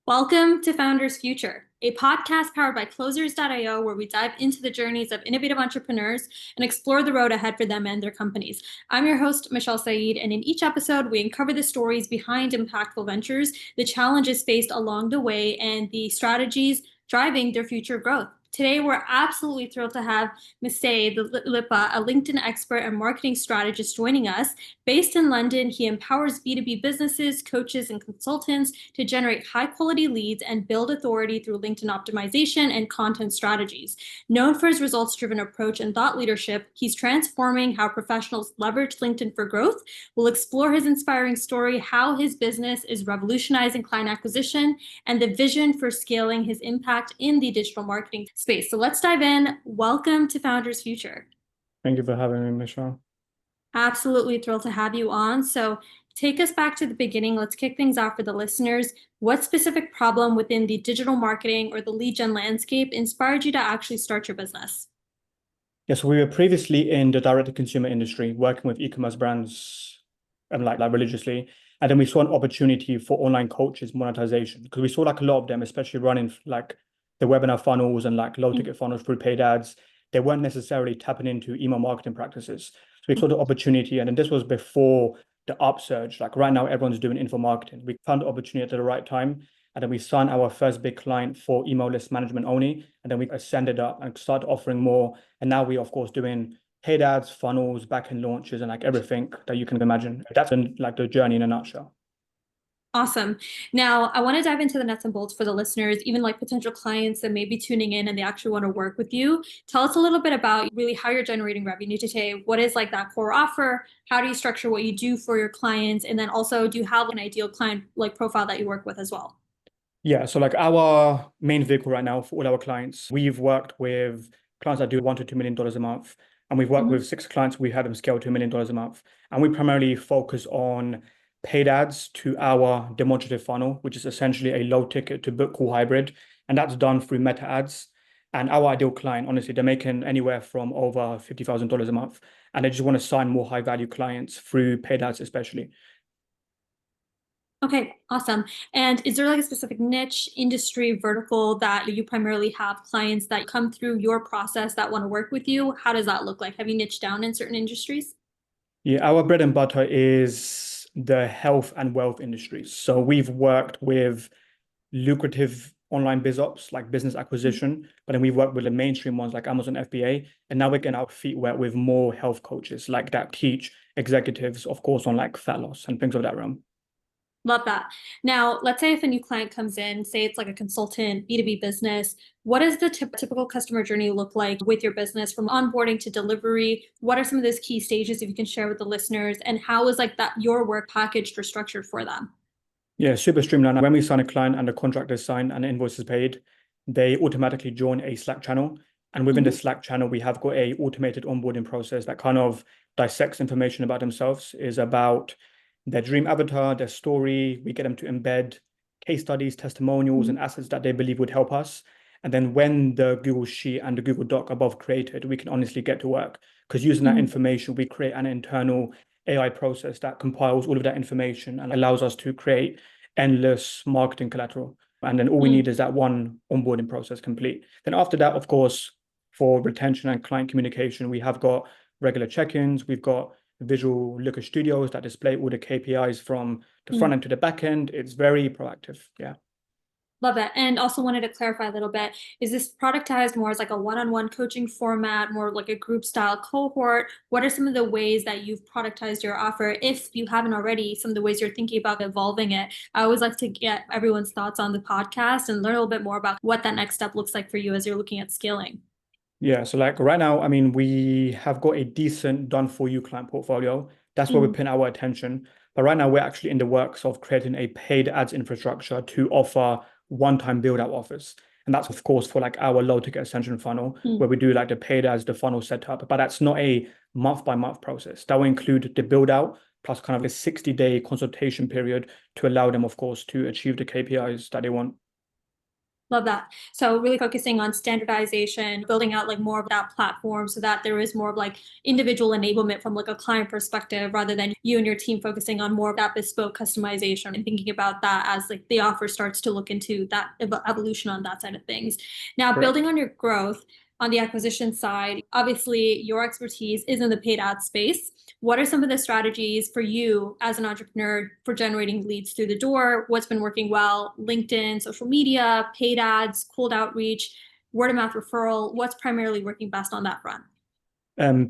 Welcome to Founders Future, a podcast powered by Closers.io, where we dive into the journeys of innovative entrepreneurs and explore the road ahead for them and their companies. I'm your host, Michelle Saeed, and in each episode, we uncover the stories behind impactful ventures, the challenges faced along the way, and the strategies driving their future growth. Today, we're absolutely thrilled to have Maciek Lipa, a LinkedIn expert and marketing strategist, joining us. Based in London, he empowers B2B businesses, coaches, and consultants to generate high-quality leads and build authority through LinkedIn optimization and content strategies. Known for his results-driven approach and thought leadership, he's transforming how professionals leverage LinkedIn for growth. We'll explore his inspiring story, how his business is revolutionizing client acquisition, and the vision for scaling his impact in the digital marketing space. So let's dive in. Welcome to Founders Future. Thank you for having me, Michelle. Absolutely thrilled to have you on. So take us back to the beginning. Let's kick things off for the listeners. What specific problem within the digital marketing or the lead gen landscape inspired you to actually start your business? Yes, we were previously in the direct-to-consumer industry, working with e-commerce brands like religiously. And then we saw an opportunity for online coaches monetization because we saw like a lot of them, especially running like the webinar funnels and like low ticket funnels through paid ads. They weren't necessarily tapping into email marketing practices. So we saw the opportunity, and then this was before the upsurge. Like right now, everyone's doing info marketing. We found the opportunity at the right time, and then we signed our first big client for email list management only. And then we ascended up and started offering more. And now we, of course, doing paid ads, funnels, back-end launches, and like everything that you can imagine. That's been like the journey in a nutshell. Awesome. Now, I want to dive into the nuts and bolts for the listeners, even like potential clients that may be tuning in and they actually want to work with you. Tell us a little bit about really how you're generating revenue today. What is like that core offer? How do you structure what you do for your clients? And then also, do you have an ideal client like profile that you work with as well? Yeah, so like our main vehicle right now for all our clients, we've worked with clients that do $1 to $2 million a month, and we've worked with 6 clients. We had them scale to $1 million a month, and we primarily focus on paid ads to our demonstrative funnel, which is essentially a low ticket to book call hybrid, and that's done through meta ads. And our ideal client, honestly, they're making anywhere from over $50,000 a month, and they just want to sign more high value clients through paid ads, especially. Okay, awesome. And is there like a specific niche, industry, vertical that you primarily have clients that come through your process that want to work with you? How does that look like? Have you niched down in certain industries? Yeah, our bread and butter is the health and wealth industries. So we've worked with lucrative online biz ops like business acquisition, but then we've worked with the mainstream ones like Amazon FBA, and now we're getting our feet wet with more health coaches like that teach executives, of course, on like fat loss and things of that realm. Love that. Now, let's say if a new client comes in, say it's like a consultant, B2B business, what does the typical customer journey look like with your business from onboarding to delivery? What are some of those key stages if you can share with the listeners? And how is like that your work packaged or structured for them? Yeah, super streamlined. When we sign a client and the contract is signed and the invoice is paid, they automatically join a Slack channel. And within the Slack channel, we have got a automated onboarding process that kind of dissects information about themselves, is about their dream avatar, their story. We get them to embed case studies, testimonials, and assets that they believe would help us. And then when the Google Sheet and the Google Doc are both created, we can honestly get to work. Because using that information, we create an internal AI process that compiles all of that information and allows us to create endless marketing collateral. And then all we need is that one onboarding process complete. Then after that, of course, for retention and client communication, we have got regular check-ins. We've got visual Looker Studios that display all the KPIs from the front end to the back end. It's very proactive. Yeah. Love that. And also wanted to clarify a little bit. Is this productized more as like a one-on-one coaching format, more like a group style cohort? What are some of the ways that you've productized your offer? If you haven't already, some of the ways you're thinking about evolving it. I always like to get everyone's thoughts on the podcast and learn a little bit more about what that next step looks like for you as you're looking at scaling. Yeah, so like right now, I mean, we have got a decent done for you client portfolio. That's where we pin our attention. But right now, we're actually in the works of creating a paid ads infrastructure to offer one-time build-out offers. And that's, of course, for like our low ticket ascension funnel, where we do like the paid ads, the funnel setup. But that's not a month-by-month process. That will include the build-out plus kind of a 60-day consultation period to allow them, of course, to achieve the KPIs that they want. Love that. So really focusing on standardization, building out like more of that platform so that there is more of like individual enablement from like a client perspective rather than you and your team focusing on more of that bespoke customization and thinking about that as like the offer starts to look into that evolution on that side of things. Now, building Correct. on your growth on the acquisition side, obviously your expertise is in the paid ad space. What are some of the strategies for you as an entrepreneur for generating leads through the door? What's been working well? LinkedIn, social media, paid ads, cold outreach, word of mouth referral. What's primarily working best on that front?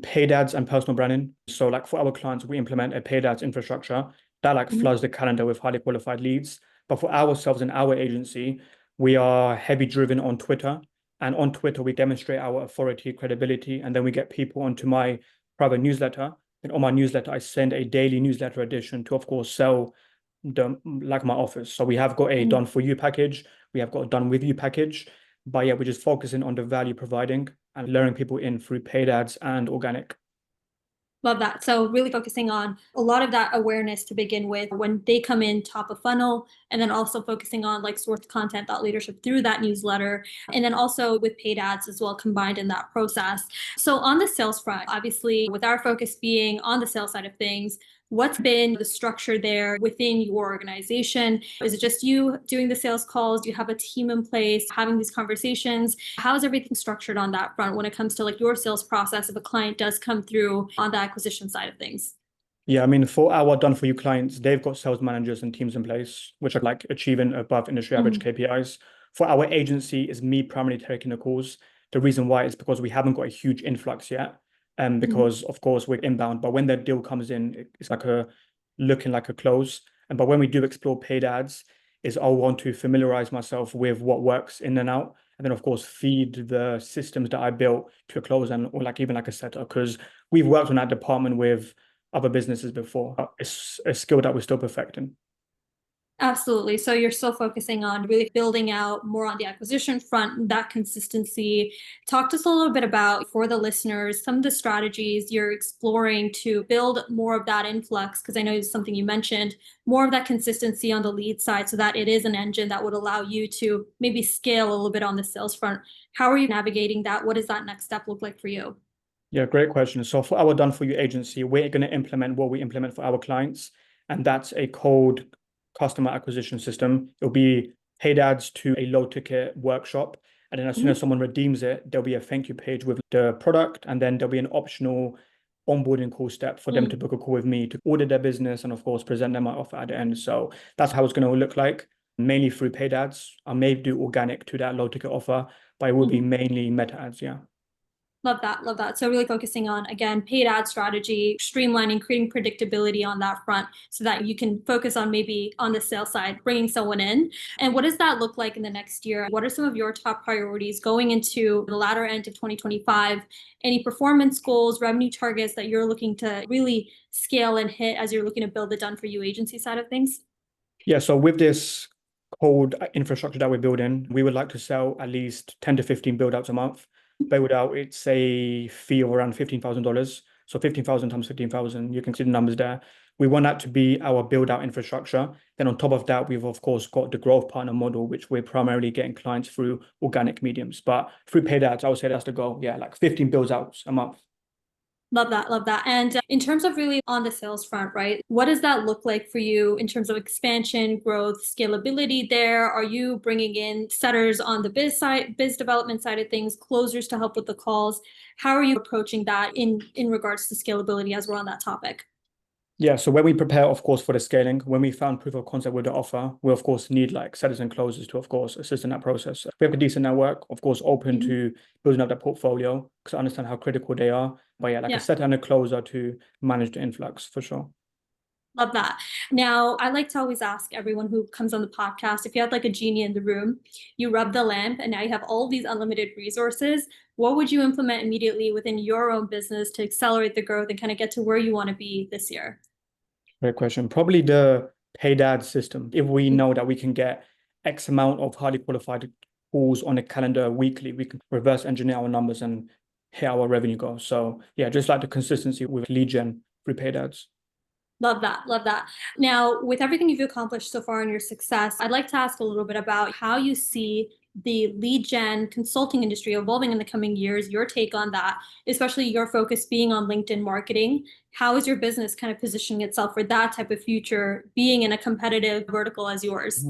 Paid ads and personal branding. So like for our clients, we implement a paid ads infrastructure that like Mhm. floods the calendar with highly qualified leads. But for ourselves and our agency, we are heavy driven on Twitter. And on Twitter, we demonstrate our authority, credibility, and then we get people onto my private newsletter. And on my newsletter, I send a daily newsletter edition to, of course, sell the like my offers. So we have got a Mhm. done for you package, we have got a done with you package. But yeah, we're just focusing on the value providing and luring people in through paid ads and organic. Love that. So really focusing on a lot of that awareness to begin with when they come in top of funnel, and then also focusing on like source content, thought leadership through that newsletter, and then also with paid ads as well combined in that process. So on the sales front, obviously with our focus being on the sales side of things, what's been the structure there within your organization? Is it just you doing the sales calls? Do you have a team in place having these conversations? How's everything structured on that front when it comes to like your sales process if a client does come through on the acquisition side of things? Yeah, I mean, for our done for you clients, they've got sales managers and teams in place, which are like achieving above industry average Mhm. KPIs. For our agency, is me primarily taking the calls. The reason why is because we haven't got a huge influx yet. Mhm. Because of course we're inbound, but when that deal comes in, it's like a looking like a close. And but when we do explore paid ads, is I'll want to familiarize myself with what works in and out. And then of course feed the systems that I built to a close and or like even like a setup. Because we've worked on that department with other businesses before. It's a skill that we're still perfecting. Absolutely. So you're still focusing on really building out more on the acquisition front, that consistency. Talk to us a little bit about, for the listeners, some of the strategies you're exploring to build more of that influx, because I know it's something you mentioned, more of that consistency on the lead side so that it is an engine that would allow you to maybe scale a little bit on the sales front. How are you navigating that? What does that next step look like for you? Yeah, great question. So for our done for you agency, we're going to implement what we implement for our clients, and that's a cold customer acquisition system. It'll be paid ads to a low ticket workshop. And then as soon as Mhm. someone redeems it, there'll be a thank you page with the product, and then there'll be an optional onboarding call step for them to Mm. book a call with me to order their business and of course present them my offer at the end. So that's how it's going to look like, mainly through paid ads. I may do organic to that low ticket offer, but it will be Mhm. mainly meta ads. Yeah. Love that. Love that. So really focusing on, again, paid ad strategy, streamlining, creating predictability on that front so that you can focus on maybe on the sales side, bringing someone in. And what does that look like in the next year? What are some of your top priorities going into the latter end of 2025? Any performance goals, revenue targets that you're looking to really scale and hit as you're looking to build the done for you agency side of things? Yeah, so with this code infrastructure that we're building, we would like to sell at least 10 to 15 build outs a month. Build out, it's a fee of around $15,000. So 15,000 times 15,000, you can see the numbers there. We want that to be our build out infrastructure. Then on top of that, we've of course got the growth partner model, which we're primarily getting clients through organic mediums. But through paid ads, I would say that's the goal. Yeah, like 15 builds outs a month. Love that. Love that. And in terms of really on the sales front, right? What does that look like for you in terms of expansion, growth, scalability there? Are you bringing in setters on the biz side, biz development side of things, closers to help with the calls? How are you approaching that in regards to scalability as we're on that topic? Yeah, so when we prepare, of course, for the scaling, when we found proof of concept with the offer, we of course need like sellers and closers to, of course, assist in that process. We have a decent network, of course, open Mhm. to building up that portfolio because I understand how critical they are. But yeah, like a Yeah. setter and a closer to manage the influx for sure. Love that. Now, I like to always ask everyone who comes on the podcast if you had like a genie in the room, you rub the lamp, and now you have all these unlimited resources. What would you implement immediately within your own business to accelerate the growth and kind of get to where you want to be this year? Great question. Probably the paid ad system. If we know that we can get X amount of highly qualified calls on a calendar weekly, we can reverse engineer our numbers and hit our revenue goals. So yeah, just like the consistency with lead gen through paid ads. Love that. Love that. Now, with everything you've accomplished so far in your success, I'd like to ask a little bit about how you see the lead gen consulting industry evolving in the coming years, your take on that, especially your focus being on LinkedIn marketing. How is your business kind of positioning itself for that type of future, being in a competitive vertical as yours?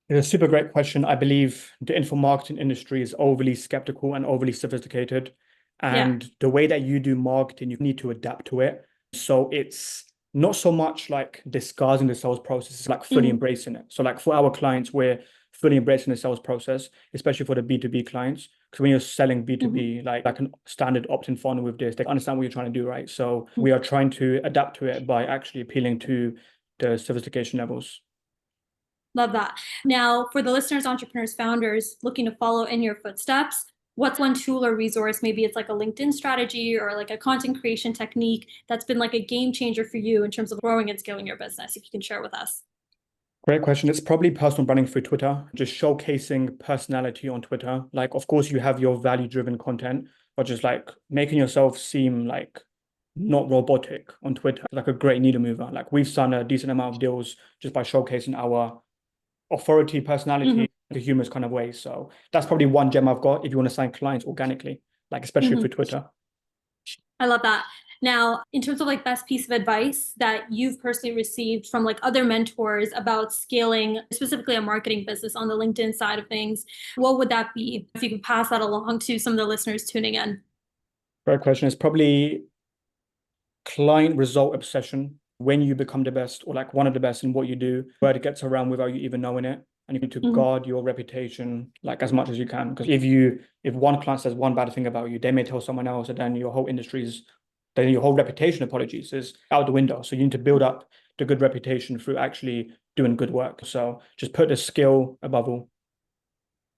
It's a super great question. I believe the info marketing industry is overly skeptical and overly sophisticated. Yeah. And the way that you do marketing, you need to adapt to it. So it's not so much like disguising the sales process, it's like fully embracing it. So like for our clients, we're fully embracing the sales process, especially for the B2B clients. Because when you're selling B2B, like a standard opt-in funnel with this, they understand what you're trying to do, right? So we are trying to adapt to it by actually appealing to the sophistication levels. Love that. Now, for the listeners, entrepreneurs, founders looking to follow in your footsteps, what's one tool or resource? Maybe it's like a LinkedIn strategy or like a content creation technique that's been like a game changer for you in terms of growing and scaling your business, if you can share with us. Great question. It's probably personal branding through Twitter, just showcasing personality on Twitter. Like, of course, you have your value-driven content, but just like making yourself seem like not robotic on Twitter, like a great needle mover. Like we've signed a decent amount of deals just by showcasing our authority, personality, the humorous kind of way. So that's probably one gem I've got if you want to sign clients organically, like especially through Twitter. I love that. Now, in terms of like best piece of advice that you've personally received from like other mentors about scaling specifically a marketing business on the LinkedIn side of things, what would that be? If you could pass that along to some of the listeners tuning in. Great question. It's probably client result obsession. When you become the best or like one of the best in what you do, where it gets around without you even knowing it. And you need to guard your reputation like as much as you can. Because if one client says one bad thing about you, they may tell someone else, and then your whole then your whole reputation, apologies, is out the window. So you need to build up the good reputation through actually doing good work. So just put the skill above all.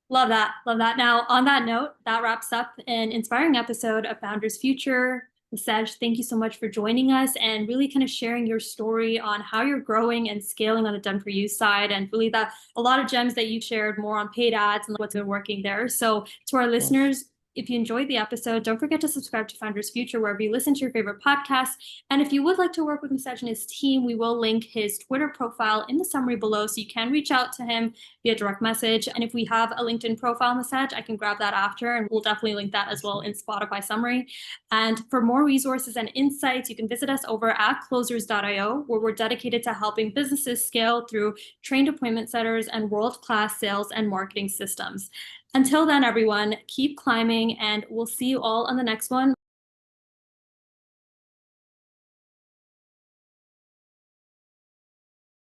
Love that. Love that. Now, on that note, that wraps up an inspiring episode of Founders Future. Saj, thank you so much for joining us and really kind of sharing your story on how you're growing and scaling on the done for you side, and really that a lot of gems that you shared more on paid ads and what's been working there. So to our listeners, if you enjoyed the episode, don't forget to subscribe to Founders Future wherever you listen to your favorite podcasts. And if you would like to work with Maciek and his team, we will link his Twitter profile in the summary below, so you can reach out to him via direct message. And if we have a LinkedIn profile, Maciek, I can grab that after, and we'll definitely link that as well in Spotify summary. And for more resources and insights, you can visit us over at closers.io, where we're dedicated to helping businesses scale through trained appointment setters and world-class sales and marketing systems. Until then, everyone, keep climbing, and we'll see you all on the next one.